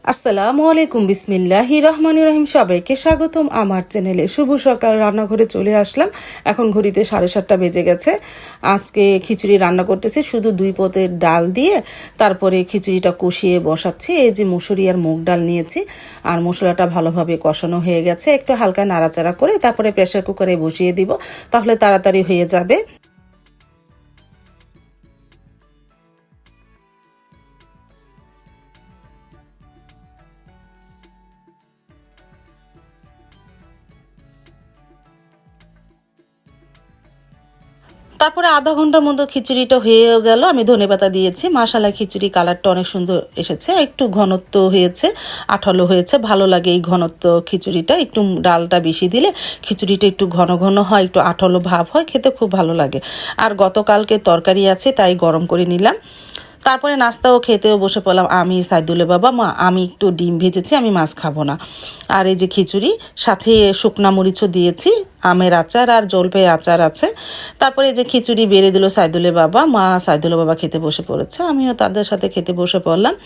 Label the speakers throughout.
Speaker 1: আসসালামু আলাইকুম, বিসমিল্লাহির রহমানির রহিম। সবাইকে স্বাগতম আমার চ্যানেলে। শুভ সকাল। রান্নাঘরে চলে আসলাম, এখন ঘড়িতে 7:30 বেজে গেছে। আজকে খিচুড়ি রান্না করতেছি, শুধু 2 পদের ডাল দিয়ে। তারপরে খিচুড়িটা কষিয়ে বসাচ্ছি। এই যে মুসুরি আর মুগ ডাল নিয়েছি, আর মশলাটা ভালোভাবে কষানো হয়ে গেছে। একটু হালকা নাড়াচাড়া করে তারপরে প্রেসার কুকারে বসিয়ে দিব, তাহলে তাড়াতাড়ি হয়ে যাবে। তারপরে আধা ঘন্টার মতো খিচুড়িটা হয়ে গেল। আমি ধনেপাতা দিয়েছি। মাশাআল্লাহ, খিচুড়ি কালারটা অনেক সুন্দর এসেছে, একটু ঘনত্ব হয়েছে, আঠালো হয়েছে। ভালো লাগে এই ঘনত্ব খিচুড়িটা। একটু ডালটা বেশি দিলে খিচুড়িটা একটু ঘন ঘন হয়, একটু আঠালো ভাব হয়, খেতে খুব ভালো লাগে। আর গতকালকে তরকারি আছে, তাই গরম করে নিলাম। তারপরে নাস্তাও খেতেও বসে পড়লাম। আমি সাইদুলের বাবা মা, আমি একটু ডিম ভেজেছি, আমি মাছ খাবো না। আর এই যে খিচুড়ি, সাথে শুকনা মরিচও দিয়েছি, আমের আচার আর জলপাই আচার আছে। তারপরে এই যে খিচুড়ি বেড়ে দিল সাইদুলের বাবা মা। সাইদুলের বাবা খেতে বসে পড়েছে, আমিও তাদের সাথে খেতে বসে পড়লাম।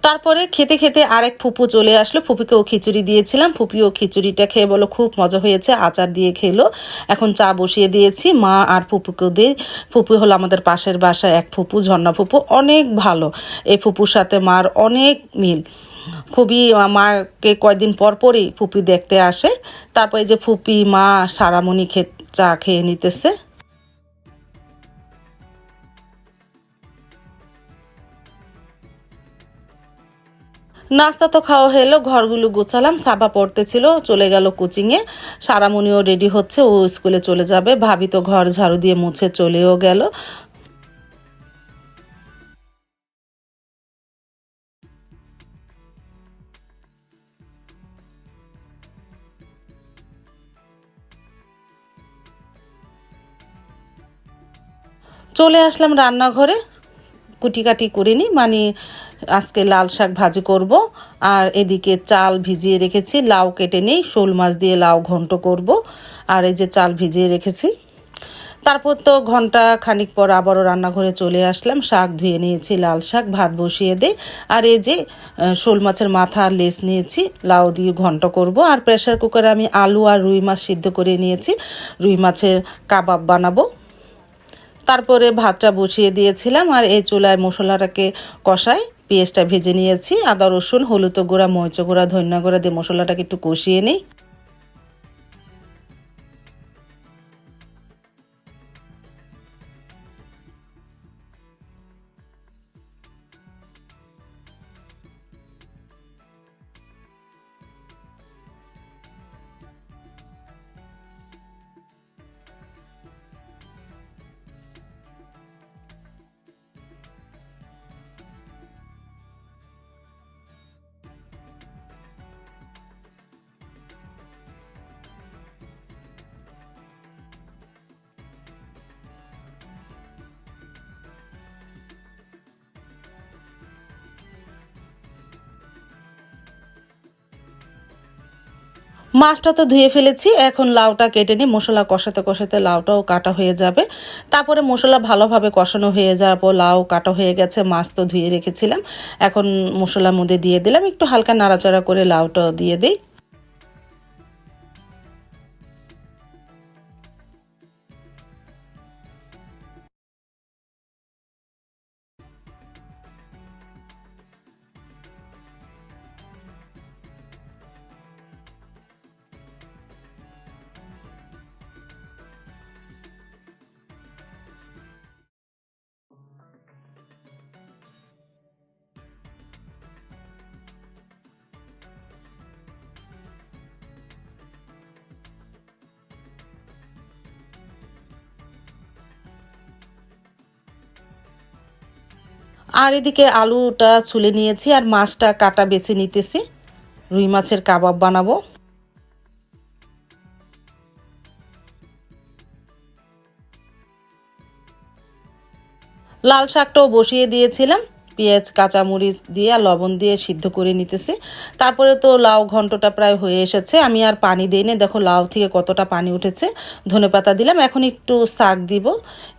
Speaker 1: তারপরে খেতে খেতে আরেক ফুপু চলে আসলো, ফুপিকেও খিচুড়ি দিয়েছিলাম। ফুপিও খিচুড়িটা খেয়ে বলো খুব মজা হয়েছে, আচার দিয়ে খেলো। এখন চা বসিয়ে দিয়েছি, মা আর ফুপুকেও দিয়ে। ফুপু হলো আমাদের পাশের বাসায় এক ফুপু, ঝর্ণা ফুপু, অনেক ভালো। এই ফুপুর সাথে মার অনেক মিল। খুবই মাকে কয়েকদিন পর পরই ফুপি দেখতে আসে। তারপরে যে ফুপি মা সারামণি চা খেয়ে নিতেছে। নাস্তা তো খাওয়া হলো, ঘরগুলো গোছালাম। সাবা পড়তেছিল, চলে গেল কোচিংয়ে। সারামণিও রেডি হচ্ছে, ও স্কুলে চলে যাবে। ভাবি তো ঘর ঝাড়ু দিয়ে মুছে চলেও গেল। চলে আসলাম রান্নাঘরে, কুটি কাটি করে নিই, মানে আজকে লাল শাক ভাজি করব। আর এদিকে চাল ভিজিয়ে রেখেছি, লাউ কেটে নেই, শোল মাছ দিয়ে লাউ ঘন্ট করব। আর এই যে চাল ভিজিয়ে রেখেছি। তারপর তো ঘন্টা খানিক পর আবারও রান্নাঘরে চলে আসলাম। শাক ধুয়ে নিয়েছি, লাল শাক, ভাত বসিয়ে দে। আর এই যে শোল মাছের মাথা আর লেজ নিয়েছি, লাউ দিয়ে ঘন্ট করব। আর প্রেসার কুকারে আমি আলু আর রুই মাছ সিদ্ধ করে নিয়েছি, রুই মাছের কাবাব বানাবো। তারপরে ভাতটা বসিয়ে দিয়েছিলাম, আর এই চুলায় মশলাটাকে কষাই, পেঁয়াজটা ভেজে নিয়েছি, আদা রসুন হলুদ গুঁড়া মরিচ গুঁড়া ধনিয়া গুঁড়া দিয়ে মশলাটাকে একটু কষিয়ে নিই। মাছটা তো ধুয়ে ফেলেছি, এখন লাউটা কেটে নিই। মশলা কষাতে কষাতে লাউটাও কাটা হয়ে যাবে। তারপরে মশলা ভালোভাবে কষানো হয়ে যাওয়ার পর লাউ কাটা হয়ে গেছে, মাছ তো ধুয়ে রেখেছিলাম। এখন মশলার মধ্যে দিয়ে দিলাম, একটু হালকা নাড়াচাড়া করে লাউটাও দিয়ে দিই। আর এদিকে আলুটা ছুলে নিয়েছি আর মাছটা কাটা বেছে নিতেছি, রুই মাছের কাবাব বানাবো। লাল শাকটাও বসিয়ে দিয়েছিলাম, পেঁয়াজ কাঁচামরিচ দিয়ে আর লবণ দিয়ে সিদ্ধ করে নিতেছি। তারপরে তো লাউ ঘন্টটা প্রায় হয়ে এসেছে, আমি আর পানি দিই না, দেখো লাউ থেকে কতটা পানি উঠেছে। ধনেপাতা দিলাম, এখন একটু শাক দিব,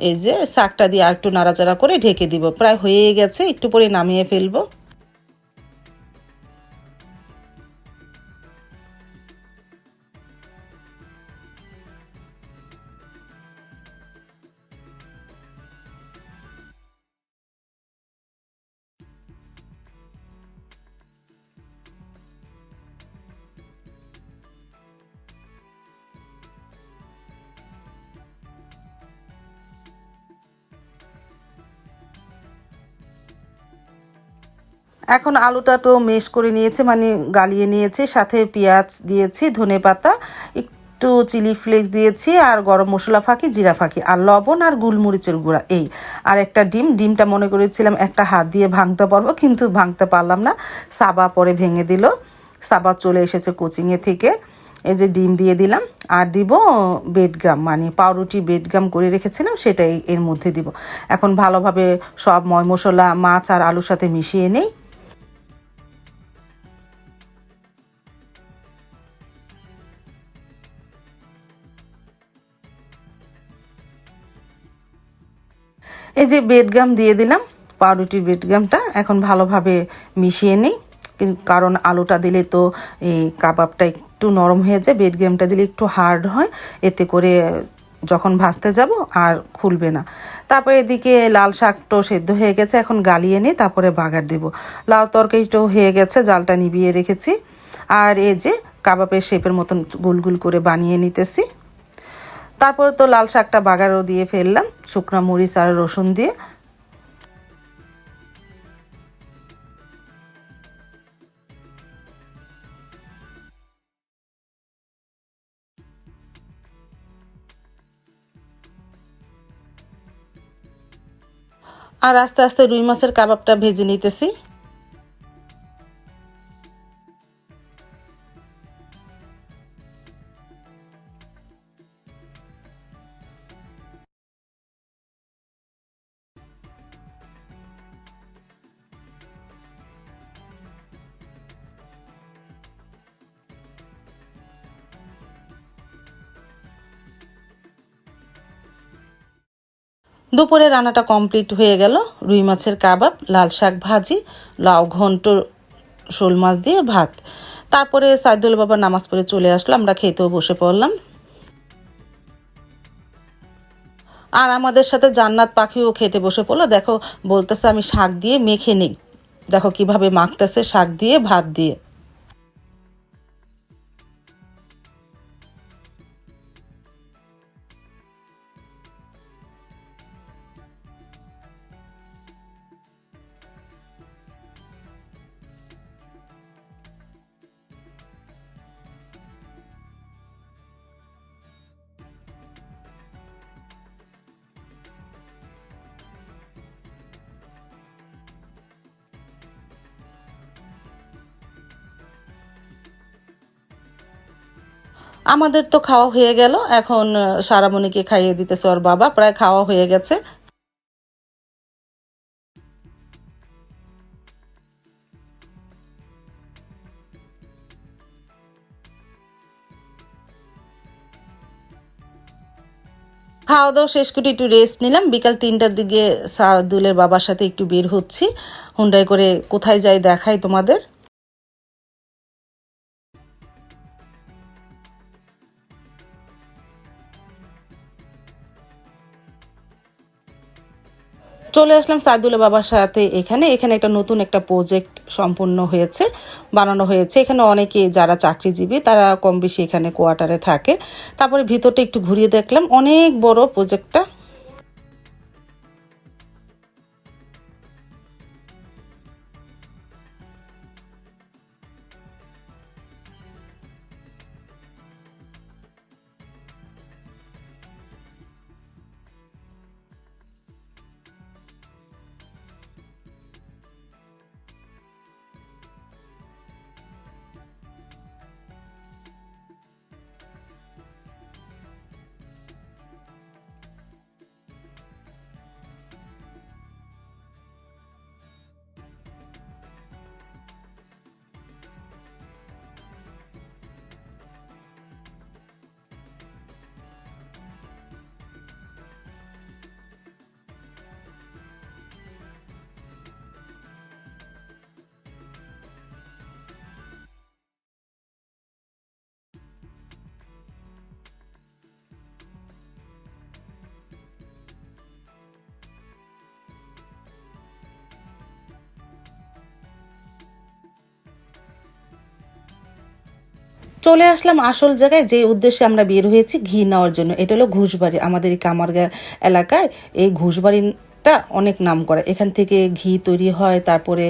Speaker 1: এই যে শাকটা দিয়ে আর একটু নাড়াচাড়া করে ঢেকে দিব, প্রায় হয়ে গেছে, একটু পরে নামিয়ে ফেলবো। এখন আলুটা তো মেশ করে নিয়েছে, মানে গালিয়ে নিয়েছি, সাথে পেঁয়াজ দিয়েছি, ধনেপাতা, একটু চিলি ফ্লেক্স দিয়েছি, আর গরম মশলা ফাঁকি, জিরা ফাঁকি, আর লবণ আর গোলমরিচের গুঁড়া, এই আর একটা ডিমটা মনে করেছিলাম একটা হাত দিয়ে ভাঙতে পারবো, কিন্তু ভাঙতে পারলাম না, সাবা পরে ভেঙে দিল। সাবা চলে এসেছে কোচিংয়ে থেকে। এই যে ডিম দিয়ে দিলাম, আর দিব বেডগ্রাম, মানে পাউরুটি বেডগ্রাম করে রেখেছিলাম, সেটাই এর মধ্যে দিব। এখন ভালোভাবে সব ময় মশলা মাছ আর আলুর সাথে মিশিয়ে নেই। এই যে বেডগাম দিয়ে দিলাম, পাউরুটির বেডগামটা এখন ভালোভাবে মিশিয়ে নিই, কারণ আলুটা দিলে তো এই কাবাবটা একটু নরম হয়ে যায়, বেডগামটা দিলে একটু হার্ড হয়, এতে করে যখন ভাজতে যাব আর খুলবে না। তারপরে এদিকে লাল শাকটাও সেদ্ধ হয়ে গেছে, এখন গালিয়ে নিই, তারপরে বাগার দেব। লাউ তরকারিটাও হয়ে গেছে, জালটা নিভিয়ে রেখেছি। আর এই যে কাবাবের শেপের মতন গোল গোল করে বানিয়ে নিতেছি। তারপরে তো লাল শাকটা বাগারও দিয়ে ফেললাম, শুকনো মরিচ আর রসুন দিয়ে। আর আস্তে আস্তে রুই মাছের কাবাবটা ভেজে নিতেছি। দুপুরে রান্নাটা কমপ্লিট হয়ে গেল, রুই মাছের কাবাব, লাল শাক ভাজি, লাউ ঘন্ট, শোল মাছ দিয়ে ভাত। তারপরে সাইদুল বাবা নামাজ পড়ে চলে আসলো, আমরা খেতেও বসে পড়লাম। আর আমাদের সাথে জান্নাত পাখিও খেতে বসে পড়লো, দেখো বলতেছে আমি শাক দিয়ে মেখে নিই, দেখো কিভাবে মাখতেছে শাক দিয়ে ভাত দিয়ে। আমাদের তো খাওয়া হয়ে গেল, এখন সারামণিকে খাইয়ে দিতেছে ওর বাবা, প্রায় খাওয়া হয়ে গেছে। খাওয়া দাওয়া শেষ করে একটু রেস্ট নিলাম, বিকাল 3টার দিকে সাদুলের বাবার সাথে একটু বের হচ্ছি, হুন্ডাই করে কোথায় যাই দেখাই তোমাদের। চলে আসলাম সাইদুলের বাবার সাথে, এখানে এখানে একটা নতুন একটা প্রজেক্ট সম্পূর্ণ হয়েছে, বানানো হয়েছে। এখানে অনেকে যারা চাকরিজীবী তারা কম বেশি এখানে কোয়ার্টারে থাকে। তারপরে ভিতরটা একটু ঘুরিয়ে দেখলাম, অনেক বড় প্রজেক্টটা। চলে আসলাম আসল জায়গায়, যে উদ্দেশ্যে আমরা বের হয়েছি ঘি নেওয়ার জন্য। এটা হলো ঘুষবাড়ি। আমাদের এই কামারগাঁ এলাকায় এই ঘুষবাড়িটা অনেক নাম করা। এখান থেকে ঘি তৈরি হয়, তারপরে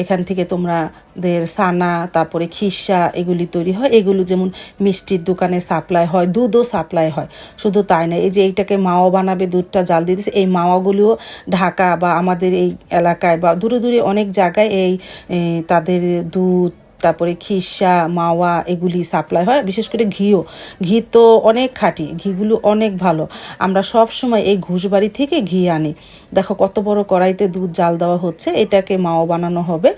Speaker 1: এখান থেকে তোমাদের সানা, তারপরে খিসা এগুলি তৈরি হয়। এগুলো যেমন মিষ্টির দোকানে সাপ্লাই হয়, দুধও সাপ্লাই হয়। শুধু তাই না, এই যে এইটাকে মাওয়া বানাবে, দুধটা জাল দিয়ে দিচ্ছে, এই মাওয়াগুলিও ঢাকা বা আমাদের এই এলাকায় বা দূরে দূরে অনেক জায়গায় এই তাদের দুধ, তারপরে খিসা, মাওয়া এগুলি সাপ্লাই হয়। বিশেষ করে ঘি তো অনেক খাঁটি, ঘিগুলো অনেক ভালো। আমরা সব সময় এই ঘুষবাড়ি থেকে ঘি আনি। দেখো কত বড় কড়াইতে দুধ জাল দেওয়া হচ্ছে, এটাকে মাওয়া বানানো হবে।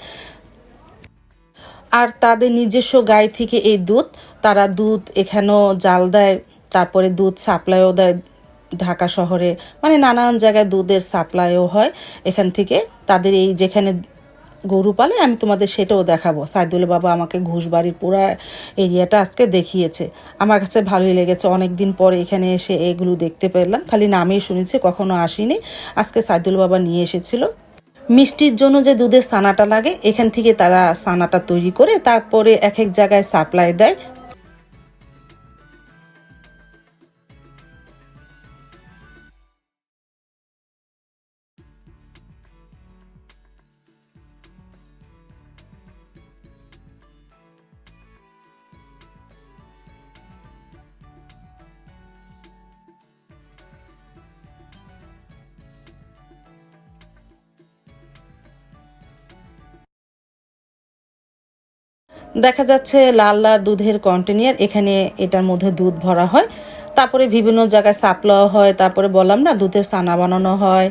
Speaker 1: আর তাদের নিজস্ব গাই থেকে এই দুধ, তারা দুধ এখানেও জাল দেয়, তারপরে দুধ সাপ্লাইও দেয় ঢাকা শহরে, মানে নানান জায়গায় দুধের সাপ্লাইও হয় এখান থেকে। তাদের এই যেখানে গরু পালে আমি তোমাদের সেটাও দেখাবো। সাইদুল বাবা আমাকে ঘুষবাড়ির পুরো এরিয়াটা আজকে দেখিয়েছে। আমার কাছে ভালোই লেগেছে, অনেক দিন পরে এখানে এসে এগুলো দেখতে পেলাম। খালি নামেই শুনেছি, কখনো আসিনি। আজকে সাইদুল বাবা নিয়ে এসেছিল। মিষ্টির জন্য যে দুধের ছানাটা লাগে, এখান থেকে তারা ছানাটা তৈরি করে তারপরে এক এক জায়গায় সাপ্লাই দেয়। দেখা যাচ্ছে লাল লাল দুধের কন্টেনার, এখানে এটার মধ্যে দুধ ভরা হয়, তারপরে বিভিন্ন জায়গায় সাপ্লাই হয়, তারপরে বললাম না দুধের ছানা বানানো হয়।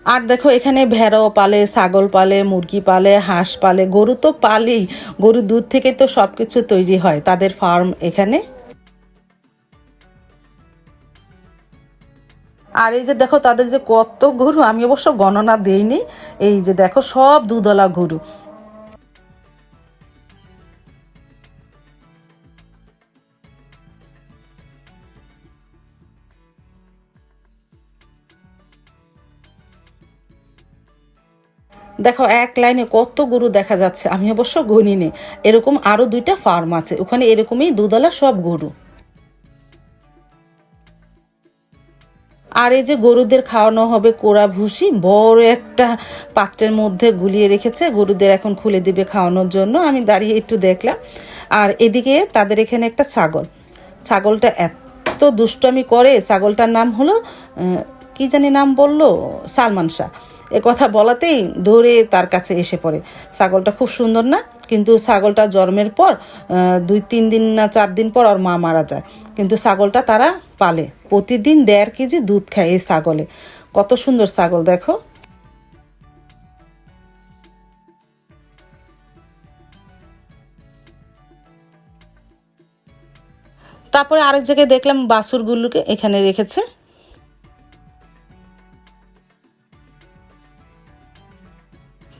Speaker 1: আর দেখো এখানে ভেড়াও পালে, ছাগল পালে, মুরগি পালে, হাঁস পালে, গরু তো পালেই। গরুর দুধ থেকে তো সব কিছু তৈরি হয়, তাদের ফার্ম এখানে। আর এই যে দেখো তাদের যে কত গরু, আমি অবশ্য গণনা দেইনি। এই যে দেখো সব দুধওয়ালা গরু। দেখো এক লাইনে কত গরু দেখা যাচ্ছে, আমি অবশ্য গণিনি। এরকম আরো 2টা ফার্ম আছে ওখানে, এরকমই দুধওয়ালা সব গরু। আর এই যে গরুদের খাওয়ানো হবে কোড়া ভুসি, বড় একটা পাত্রের মধ্যে গুলিয়ে রেখেছে, গরুদের এখন খুলে দিবে খাওয়ানোর জন্য। আমি দাঁড়িয়ে একটু দেখলাম। আর এদিকে তাদের এখানে একটা ছাগলটা এত দুষ্টামি করে। ছাগলটার নাম হলো কি জানি নাম বললো, সালমান শাহ। এ কথা বলাতেই দৌড়ে তার কাছে এসে পড়ে। ছাগলটা খুব সুন্দর না? কিন্তু ছাগলটা জন্মের পর 2-3 দিন না 4 দিন পর ওর মা মারা যায়। কিন্তু ছাগলটা তারা পালে, প্রতিদিন 1.5 কেজি দুধ খায় এই ছাগলে। কত সুন্দর ছাগল দেখো। তারপরে আরেক জায়গায় দেখলাম বাছুরগুলোকে এখানে রেখেছে।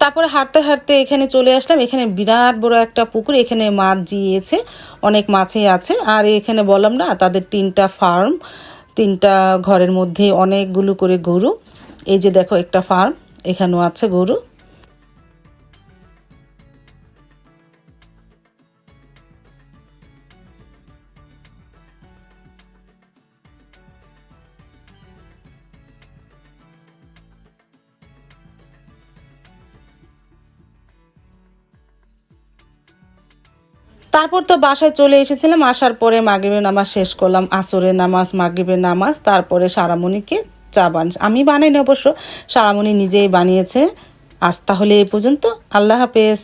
Speaker 1: তারপরে হাঁটতে হাঁটতে এখানে চলে আসলাম। এখানে বিরাট বড় একটা পুকুর, এখানে মাছ জিয়েছে, অনেক মাছই আছে। আর এখানে বললাম না তাদের 3টা ফার্ম, 3টা ঘরের মধ্যে অনেকগুলো করে গরু। এই যে দেখো একটা ফার্ম, এখানেও আছে গরু। তারপর তো বাসায় চলে এসেছিলাম। আসার পরে মাগরিবের নামাজ শেষ করলাম, আসরের নামাজ, মাগরিবের নামাজ, তারপরে সারামণিকে আমি বানাইনি অবশ্য, সারামণি নিজেই বানিয়েছে। আজ তাহলে এই পর্যন্ত। আল্লাহ হাফেজ।